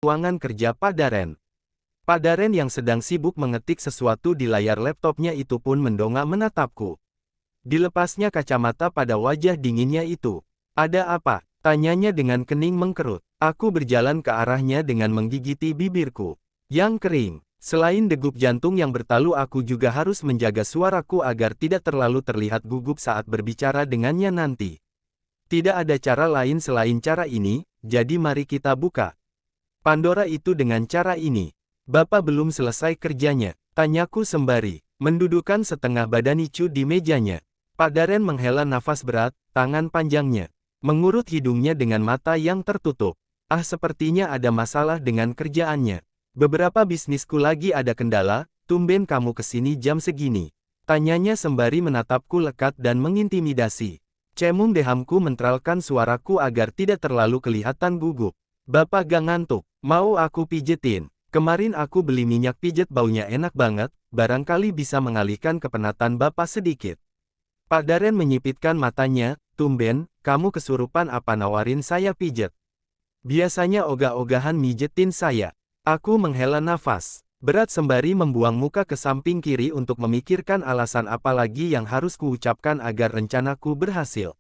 ruangan kerja Pak Daren. Pak Daren yang sedang sibuk mengetik sesuatu di layar laptopnya itu pun mendongak menatapku. Dilepasnya kacamata pada wajah dinginnya itu. Ada apa? Tanyanya dengan kening mengkerut. Aku berjalan ke arahnya dengan menggigiti bibirku yang kering. Selain degup jantung yang bertalu, aku juga harus menjaga suaraku agar tidak terlalu terlihat gugup saat berbicara dengannya nanti. Tidak ada cara lain selain cara ini, jadi mari kita buka Pandora itu dengan cara ini. Bapak belum selesai kerjanya, tanyaku sembari mendudukkan setengah badan Icu di mejanya. Pak Daren menghela nafas berat, tangan panjangnya mengurut hidungnya dengan mata yang tertutup. Sepertinya ada masalah dengan kerjaannya. Beberapa bisnisku lagi ada kendala, tumben kamu kesini jam segini. Tanyanya sembari menatapku lekat dan mengintimidasi. Cemung dehamku menteralkan suaraku agar tidak terlalu kelihatan gugup. Bapak gak ngantuk, mau aku pijetin? Kemarin aku beli minyak pijet baunya enak banget, barangkali bisa mengalihkan kepenatan Bapak sedikit. Pak Daren menyipitkan matanya, tumben, kamu kesurupan apa nawarin saya pijet? Biasanya ogah-ogahan mijetin saya. Aku menghela nafas berat sembari membuang muka ke samping kiri untuk memikirkan alasan apa lagi yang harus kuucapkan agar rencanaku berhasil.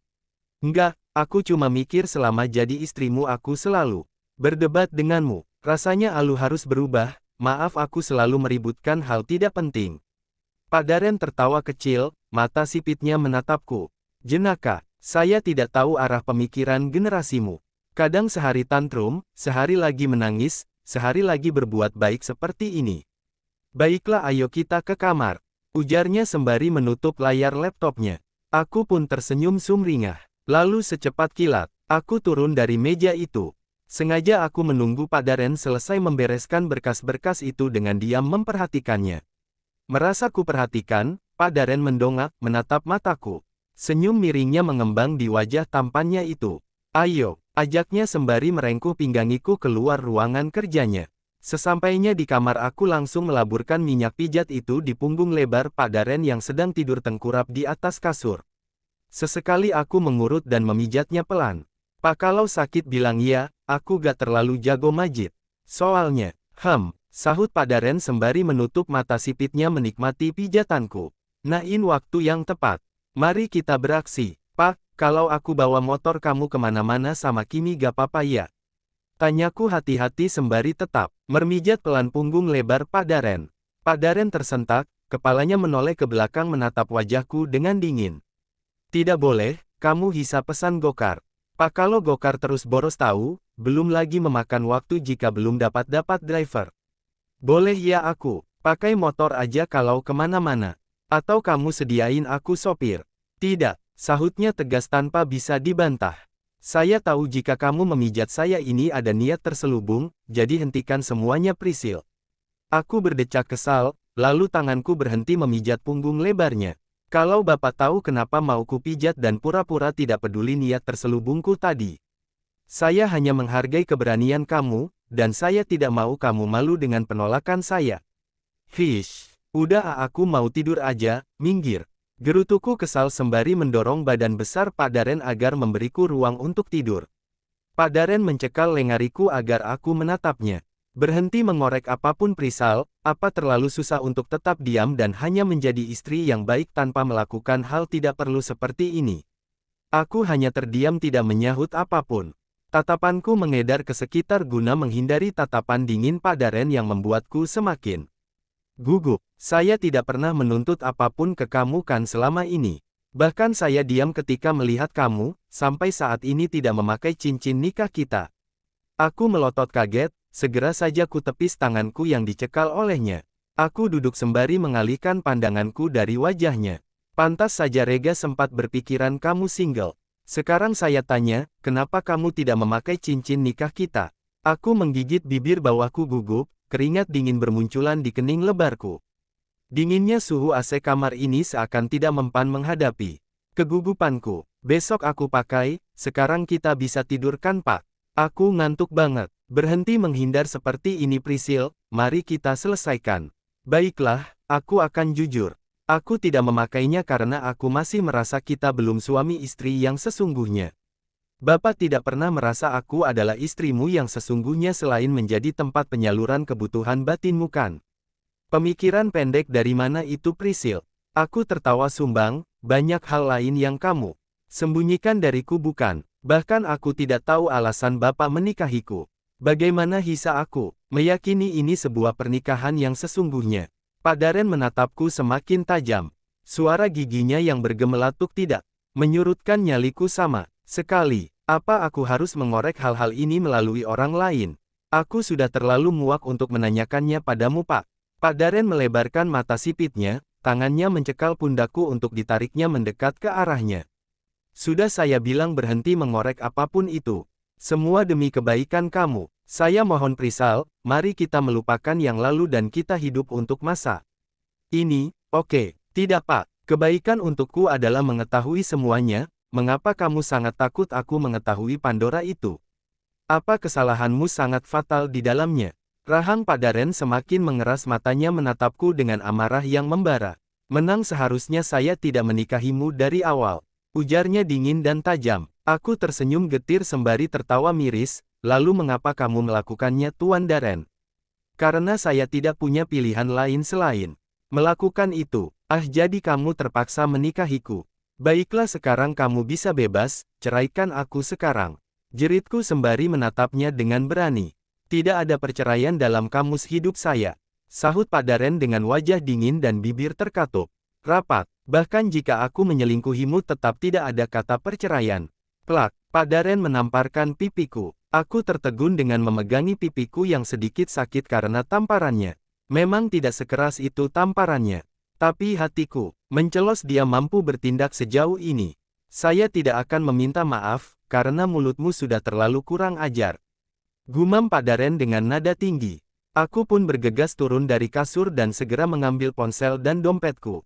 Enggak, aku cuma mikir selama jadi istrimu aku selalu berdebat denganmu. Rasanya Alu harus berubah, maaf aku selalu meributkan hal tidak penting. Pak Daren tertawa kecil, mata sipitnya menatapku. Jenaka, saya tidak tahu arah pemikiran generasimu. Kadang sehari tantrum, sehari lagi menangis, sehari lagi berbuat baik seperti ini. Baiklah ayo kita ke kamar, ujarnya sembari menutup layar laptopnya. Aku pun tersenyum sumringah. Lalu secepat kilat, aku turun dari meja itu. Sengaja aku menunggu Pak Daren selesai membereskan berkas-berkas itu dengan diam memperhatikannya. Merasa ku perhatikan, Pak Daren mendongak, menatap mataku. Senyum miringnya mengembang di wajah tampannya itu. Ayo, ajaknya sembari merengkuh pinggangiku keluar ruangan kerjanya. Sesampainya di kamar aku langsung melaburkan minyak pijat itu di punggung lebar Pak Daren yang sedang tidur tengkurap di atas kasur. Sesekali aku mengurut dan memijatnya pelan. Pak kalau sakit bilang iya, aku gak terlalu jago majit. Soalnya, sahut Pak Daren sembari menutup mata sipitnya menikmati pijatanku. Nain waktu yang tepat. Mari kita beraksi. Pak, kalau aku bawa motor kamu kemana-mana sama Kimi gak apa-apa ya? Tanyaku hati-hati sembari tetap mermijat pelan punggung lebar Pak Daren. Pak Daren tersentak, kepalanya menoleh ke belakang menatap wajahku dengan dingin. Tidak boleh, kamu hisap pesan gokar. Pak kalau gokar terus boros tahu, belum lagi memakan waktu jika belum dapat driver. Boleh ya aku, pakai motor aja kalau kemana-mana. Atau kamu sediain aku sopir. Tidak, sahutnya tegas tanpa bisa dibantah. Saya tahu jika kamu memijat saya ini ada niat terselubung, jadi hentikan semuanya Prisil. Aku berdecak kesal, lalu tanganku berhenti memijat punggung lebarnya. Kalau Bapak tahu kenapa mau kupijat dan pura-pura tidak peduli niat terselubungku tadi. Saya hanya menghargai keberanian kamu, dan saya tidak mau kamu malu dengan penolakan saya. Udah aku mau tidur aja, minggir. Gerutuku kesal sembari mendorong badan besar Pak Daren agar memberiku ruang untuk tidur. Pak Daren mencekal lengariku agar aku menatapnya. Berhenti mengorek apapun Prisal, apa terlalu susah untuk tetap diam dan hanya menjadi istri yang baik tanpa melakukan hal tidak perlu seperti ini. Aku hanya terdiam tidak menyahut apapun. Tatapanku mengedar ke sekitar guna menghindari tatapan dingin Pak Daren yang membuatku semakin gugup. Saya tidak pernah menuntut apapun ke kamu kan selama ini. Bahkan saya diam ketika melihat kamu, sampai saat ini tidak memakai cincin nikah kita. Aku melotot kaget. Segera saja ku tepis tanganku yang dicekal olehnya. Aku duduk sembari mengalihkan pandanganku dari wajahnya. Pantas saja Rega sempat berpikiran kamu single. Sekarang saya tanya, kenapa kamu tidak memakai cincin nikah kita? Aku menggigit bibir bawahku gugup, keringat dingin bermunculan di kening lebarku. Dinginnya suhu AC kamar ini seakan tidak mempan menghadapi kegugupanku. Besok aku pakai, sekarang kita bisa tidur kan Pak? Aku ngantuk banget. Berhenti menghindar seperti ini Prisil, mari kita selesaikan. Baiklah, aku akan jujur. Aku tidak memakainya karena aku masih merasa kita belum suami istri yang sesungguhnya. Bapak tidak pernah merasa aku adalah istrimu yang sesungguhnya selain menjadi tempat penyaluran kebutuhan batinmu kan? Pemikiran pendek dari mana itu Prisil? Aku tertawa sumbang, banyak hal lain yang kamu sembunyikan dariku bukan? Bahkan aku tidak tahu alasan Bapak menikahiku. Bagaimana bisa aku meyakini ini sebuah pernikahan yang sesungguhnya? Pak Daren menatapku semakin tajam. Suara giginya yang bergemelatuk tidak menyurutkan nyaliku sama sekali. Apa aku harus mengorek hal-hal ini melalui orang lain? Aku sudah terlalu muak untuk menanyakannya padamu, Pak. Pak Daren melebarkan mata sipitnya, tangannya mencekal pundakku untuk ditariknya mendekat ke arahnya. Sudah saya bilang berhenti mengorek apapun itu. Semua demi kebaikan kamu. Saya mohon Prisal, mari kita melupakan yang lalu dan kita hidup untuk masa ini. Oke, tidak Pak. Kebaikan untukku adalah mengetahui semuanya. Mengapa kamu sangat takut aku mengetahui Pandora itu? Apa kesalahanmu sangat fatal di dalamnya? Rahang Pak Daren semakin mengeras matanya menatapku dengan amarah yang membara. Menang seharusnya saya tidak menikahimu dari awal. Ujarnya dingin dan tajam. Aku tersenyum getir sembari tertawa miris, lalu mengapa kamu melakukannya Tuan Daren? Karena saya tidak punya pilihan lain selain melakukan itu. Jadi kamu terpaksa menikahiku. Baiklah sekarang kamu bisa bebas, ceraikan aku sekarang. Jeritku sembari menatapnya dengan berani. Tidak ada perceraian dalam kamus hidup saya. Sahut Pak Daren dengan wajah dingin dan bibir terkatup rapat. Bahkan jika aku menyelingkuhimu tetap tidak ada kata perceraian. Plak, Pak Daren menamparkan pipiku. Aku tertegun dengan memegangi pipiku yang sedikit sakit karena tamparannya. Memang tidak sekeras itu tamparannya. Tapi hatiku mencelos dia mampu bertindak sejauh ini. Saya tidak akan meminta maaf, karena mulutmu sudah terlalu kurang ajar. Gumam Pak Daren dengan nada tinggi. Aku pun bergegas turun dari kasur dan segera mengambil ponsel dan dompetku.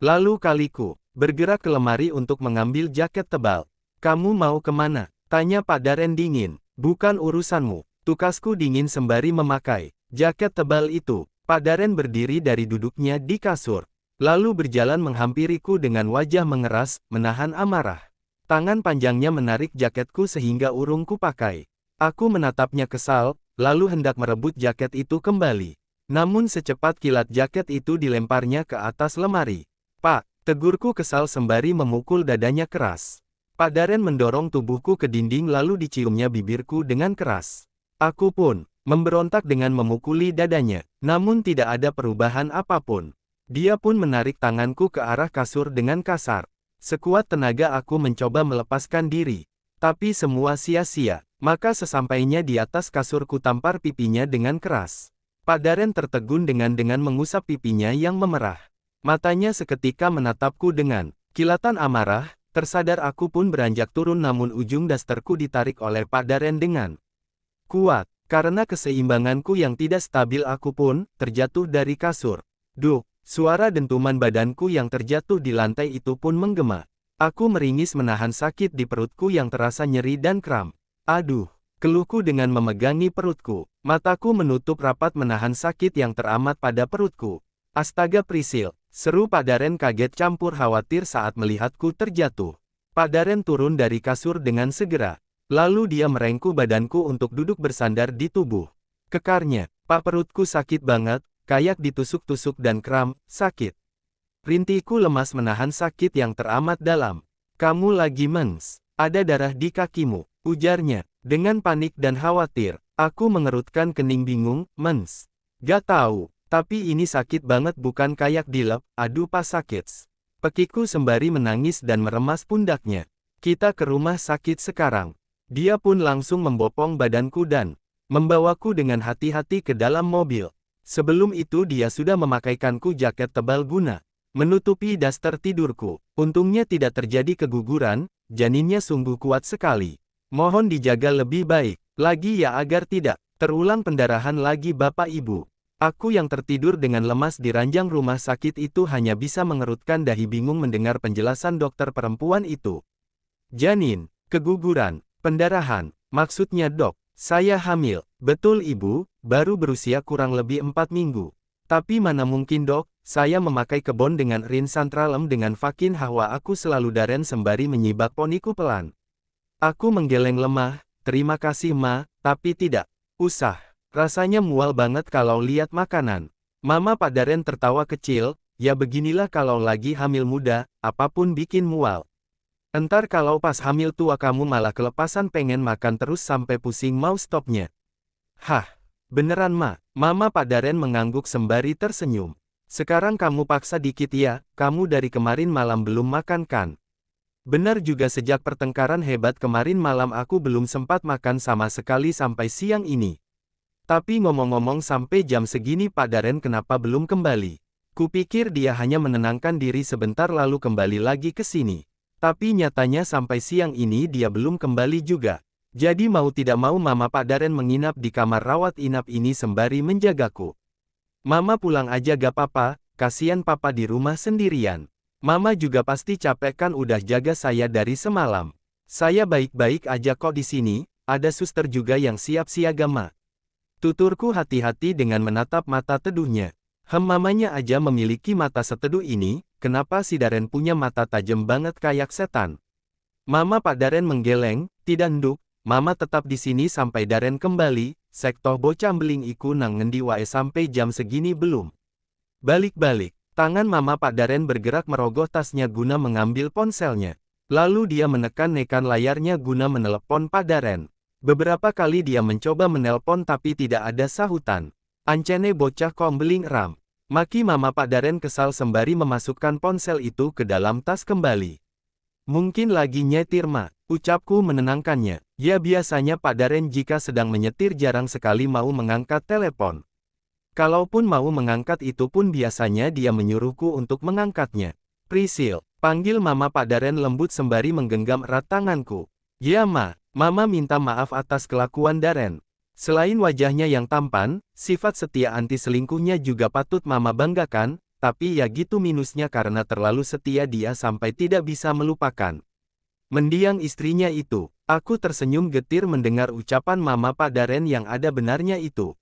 Lalu kaliku bergerak ke lemari untuk mengambil jaket tebal. Kamu mau kemana? Tanya Pak Daren dingin. Bukan urusanmu. Tukasku dingin sembari memakai jaket tebal itu. Pak Daren berdiri dari duduknya di kasur. Lalu berjalan menghampiriku dengan wajah mengeras, menahan amarah. Tangan panjangnya menarik jaketku sehingga urungku pakai. Aku menatapnya kesal, lalu hendak merebut jaket itu kembali. Namun secepat kilat jaket itu dilemparnya ke atas lemari. Pak, tegurku kesal sembari memukul dadanya keras. Pak Daren mendorong tubuhku ke dinding lalu diciumnya bibirku dengan keras. Aku pun memberontak dengan memukuli dadanya, namun tidak ada perubahan apapun. Dia pun menarik tanganku ke arah kasur dengan kasar. Sekuat tenaga aku mencoba melepaskan diri, tapi semua sia-sia. Maka sesampainya di atas kasur ku tampar pipinya dengan keras. Pak Daren tertegun dengan mengusap pipinya yang memerah. Matanya seketika menatapku dengan kilatan amarah. Tersadar aku pun beranjak turun namun ujung dasterku ditarik oleh Pak Daren dengan kuat. Karena keseimbanganku yang tidak stabil aku pun terjatuh dari kasur. Duh, suara dentuman badanku yang terjatuh di lantai itu pun menggema. Aku meringis menahan sakit di perutku yang terasa nyeri dan kram. Aduh, keluhku dengan memegangi perutku. Mataku menutup rapat menahan sakit yang teramat pada perutku. Astaga Prisil, seru Pak Daren kaget campur khawatir saat melihatku terjatuh. Pak Daren turun dari kasur dengan segera. Lalu dia merengkuh badanku untuk duduk bersandar di tubuh kekarnya. Pak perutku sakit banget, kayak ditusuk-tusuk dan kram, sakit. Rintiku lemas menahan sakit yang teramat dalam. Kamu lagi mens. Ada darah di kakimu, ujarnya. Dengan panik dan khawatir, aku mengerutkan kening bingung, mens. Gak tahu. Tapi ini sakit banget bukan kayak dilep, aduh pas sakit. Pekiku sembari menangis dan meremas pundaknya. Kita ke rumah sakit sekarang. Dia pun langsung membopong badanku dan membawaku dengan hati-hati ke dalam mobil. Sebelum itu dia sudah memakaikanku jaket tebal guna menutupi daster tidurku. Untungnya tidak terjadi keguguran, janinnya sungguh kuat sekali. Mohon dijaga lebih baik lagi ya agar tidak terulang pendarahan lagi Bapak Ibu. Aku yang tertidur dengan lemas di ranjang rumah sakit itu hanya bisa mengerutkan dahi bingung mendengar penjelasan dokter perempuan itu. Janin, keguguran, pendarahan, maksudnya dok, saya hamil. Betul ibu, baru berusia kurang lebih 4 minggu. Tapi mana mungkin dok, saya memakai kebon dengan rin santralem dengan vakin hawa aku selalu Daren sembari menyibak poniku pelan. Aku menggeleng lemah, terima kasih Ma, tapi tidak usah. Rasanya mual banget kalau lihat makanan. Mama Pak Daren tertawa kecil, ya beginilah kalau lagi hamil muda, apapun bikin mual. Entar kalau pas hamil tua kamu malah kelepasan pengen makan terus sampai pusing mau stopnya. Hah, beneran Ma? Mama Pak Daren mengangguk sembari tersenyum. Sekarang kamu paksa dikit ya, kamu dari kemarin malam belum makan kan? Benar juga sejak pertengkaran hebat kemarin malam aku belum sempat makan sama sekali sampai siang ini. Tapi ngomong-ngomong sampai jam segini Pak Daren kenapa belum kembali? Kupikir dia hanya menenangkan diri sebentar lalu kembali lagi ke sini. Tapi nyatanya sampai siang ini dia belum kembali juga. Jadi mau tidak mau Mama Pak Daren menginap di kamar rawat inap ini sembari menjagaku. Mama pulang aja gak papa, kasihan papa di rumah sendirian. Mama juga pasti capek kan udah jaga saya dari semalam. Saya baik-baik aja kok di sini, ada suster juga yang siap siaga Ma. Tuturku hati-hati dengan menatap mata teduhnya. Mamanya aja memiliki mata seteduh ini, kenapa si Daren punya mata tajam banget kayak setan? Mama Pak Daren menggeleng, tidak nduk, Mama tetap di sini sampai Daren kembali, sektoh bocah beling iku nang ngendi wae sampai jam segini belum. Balik-balik, tangan Mama Pak Daren bergerak merogoh tasnya guna mengambil ponselnya. Lalu dia menekan-nekan layarnya guna menelepon Pak Daren. Beberapa kali dia mencoba menelpon tapi tidak ada sahutan. Ancene bocah kombeling ram. Maki Mama Pak Daren kesal sembari memasukkan ponsel itu ke dalam tas kembali. Mungkin lagi nyetir Ma, ucapku menenangkannya. Ya biasanya Pak Daren jika sedang menyetir jarang sekali mau mengangkat telepon. Kalaupun mau mengangkat itu pun biasanya dia menyuruhku untuk mengangkatnya. Prisil, panggil Mama Pak Daren lembut sembari menggenggam erat tanganku. Ya Ma, Mama minta maaf atas kelakuan Daren. Selain wajahnya yang tampan, sifat setia anti selingkuhnya juga patut Mama banggakan, tapi ya gitu minusnya karena terlalu setia dia sampai tidak bisa melupakan mendiang istrinya itu. Aku tersenyum getir mendengar ucapan Mama Pak Daren yang ada benarnya itu.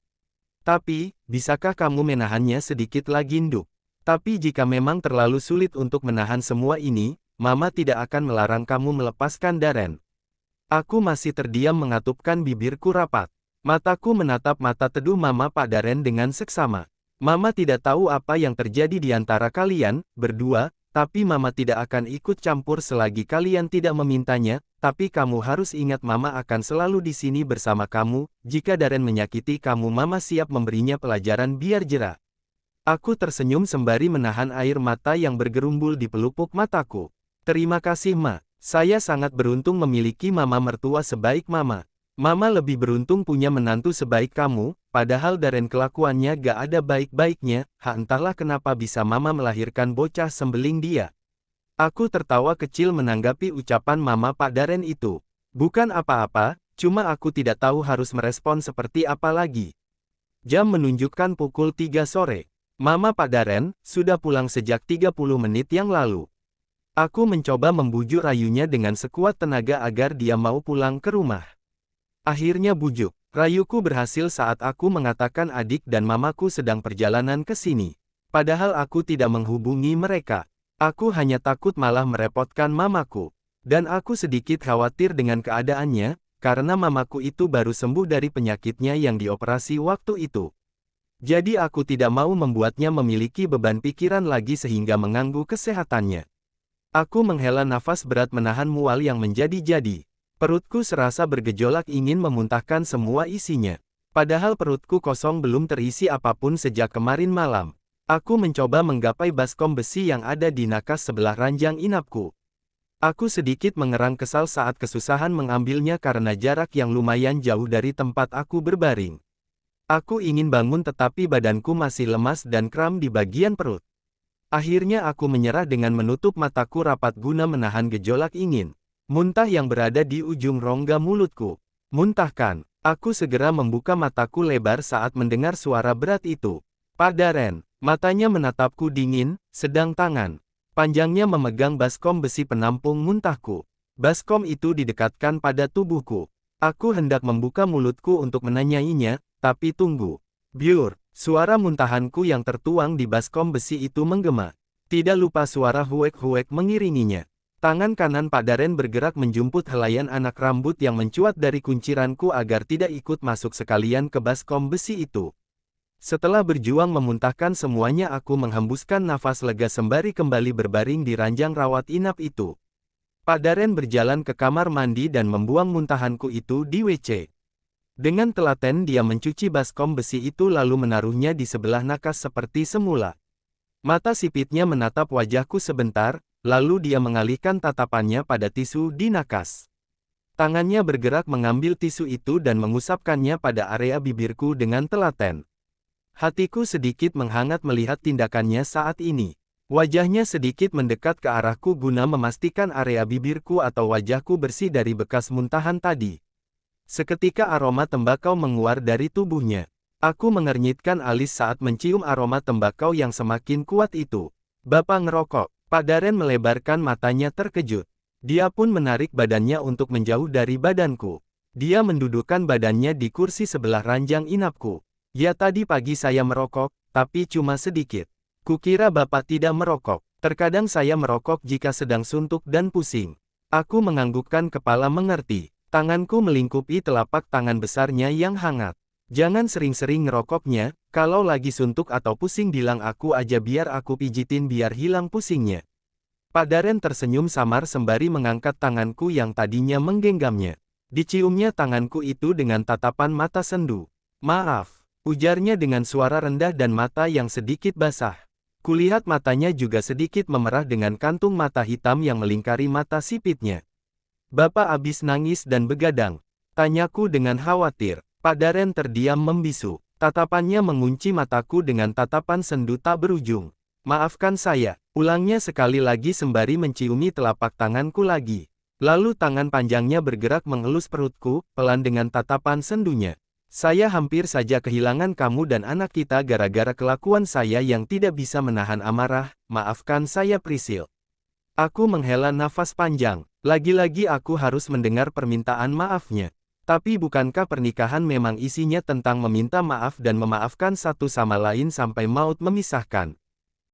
Tapi, bisakah kamu menahannya sedikit lagi nduk? Tapi jika memang terlalu sulit untuk menahan semua ini, Mama tidak akan melarang kamu melepaskan Daren. Aku masih terdiam mengatupkan bibirku rapat. Mataku menatap mata teduh Mama Pak Daren dengan seksama. Mama tidak tahu apa yang terjadi di antara kalian, berdua, tapi Mama tidak akan ikut campur selagi kalian tidak memintanya, tapi kamu harus ingat Mama akan selalu di sini bersama kamu, jika Daren menyakiti kamu Mama siap memberinya pelajaran biar jera. Aku tersenyum sembari menahan air mata yang bergerumbul di pelupuk mataku. Terima kasih Ma, saya sangat beruntung memiliki Mama mertua sebaik Mama. Mama lebih beruntung punya menantu sebaik kamu, padahal Daren kelakuannya gak ada baik-baiknya, entahlah kenapa bisa Mama melahirkan bocah sembeling dia. Aku tertawa kecil menanggapi ucapan Mama Pak Daren itu. Bukan apa-apa, cuma aku tidak tahu harus merespon seperti apa lagi. Jam menunjukkan pukul 3 sore. Mama Pak Daren, sudah pulang sejak 30 menit yang lalu. Aku mencoba membujuk rayunya dengan sekuat tenaga agar dia mau pulang ke rumah. Akhirnya bujuk, rayuku berhasil saat aku mengatakan adik dan mamaku sedang perjalanan ke sini. Padahal aku tidak menghubungi mereka. Aku hanya takut malah merepotkan mamaku. Dan aku sedikit khawatir dengan keadaannya, karena mamaku itu baru sembuh dari penyakitnya yang dioperasi waktu itu. Jadi aku tidak mau membuatnya memiliki beban pikiran lagi sehingga mengganggu kesehatannya. Aku menghela nafas berat menahan mual yang menjadi-jadi. Perutku serasa bergejolak ingin memuntahkan semua isinya. Padahal perutku kosong belum terisi apapun sejak kemarin malam. Aku mencoba menggapai baskom besi yang ada di nakas sebelah ranjang inapku. Aku sedikit mengerang kesal saat kesusahan mengambilnya karena jarak yang lumayan jauh dari tempat aku berbaring. Aku ingin bangun tetapi badanku masih lemas dan kram di bagian perut. Akhirnya aku menyerah dengan menutup mataku rapat guna menahan gejolak ingin muntah yang berada di ujung rongga mulutku. Muntahkan. Aku segera membuka mataku lebar saat mendengar suara berat itu. Pak Daren. Matanya menatapku dingin, sedang tangan panjangnya memegang baskom besi penampung muntahku. Baskom itu didekatkan pada tubuhku. Aku hendak membuka mulutku untuk menanyainya, tapi tunggu. Biur, suara muntahanku yang tertuang di baskom besi itu menggema. Tidak lupa suara huek-huek mengiringinya. Tangan kanan Pak Daren bergerak menjumput helaian anak rambut yang mencuat dari kunciranku agar tidak ikut masuk sekalian ke baskom besi itu. Setelah berjuang memuntahkan semuanya, aku menghembuskan nafas lega sembari kembali berbaring di ranjang rawat inap itu. Pak Daren berjalan ke kamar mandi dan membuang muntahanku itu di WC. Dengan telaten dia mencuci baskom besi itu lalu menaruhnya di sebelah nakas seperti semula. Mata sipitnya menatap wajahku sebentar, lalu dia mengalihkan tatapannya pada tisu di nakas. Tangannya bergerak mengambil tisu itu dan mengusapkannya pada area bibirku dengan telaten. Hatiku sedikit menghangat melihat tindakannya saat ini. Wajahnya sedikit mendekat ke arahku guna memastikan area bibirku atau wajahku bersih dari bekas muntahan tadi. Seketika aroma tembakau menguar dari tubuhnya. Aku mengernyitkan alis saat mencium aroma tembakau yang semakin kuat itu. "Bapak ngerokok?" Pak Daren melebarkan matanya terkejut. Dia pun menarik badannya untuk menjauh dari badanku. Dia mendudukkan badannya di kursi sebelah ranjang inapku. "Ya, tadi pagi saya merokok, tapi cuma sedikit. Kukira Bapak tidak merokok. Terkadang saya merokok jika sedang suntuk dan pusing." Aku menganggukkan kepala mengerti. Tanganku melingkupi telapak tangan besarnya yang hangat. "Jangan sering-sering ngerokoknya, kalau lagi suntuk atau pusing bilang aku aja biar aku pijitin biar hilang pusingnya." Pak Daren tersenyum samar sembari mengangkat tanganku yang tadinya menggenggamnya. Diciumnya tanganku itu dengan tatapan mata sendu. "Maaf," ujarnya dengan suara rendah dan mata yang sedikit basah. Kulihat matanya juga sedikit memerah dengan kantung mata hitam yang melingkari mata sipitnya. "Bapak abis nangis dan begadang?" tanyaku dengan khawatir. Pak Daren terdiam membisu. Tatapannya mengunci mataku dengan tatapan sendu tak berujung. "Maafkan saya," ulangnya sekali lagi sembari menciumi telapak tanganku lagi. Lalu tangan panjangnya bergerak mengelus perutku, pelan dengan tatapan sendunya. "Saya hampir saja kehilangan kamu dan anak kita gara-gara kelakuan saya yang tidak bisa menahan amarah, maafkan saya Prisil." Aku menghela nafas panjang. Lagi-lagi aku harus mendengar permintaan maafnya. Tapi bukankah pernikahan memang isinya tentang meminta maaf dan memaafkan satu sama lain sampai maut memisahkan?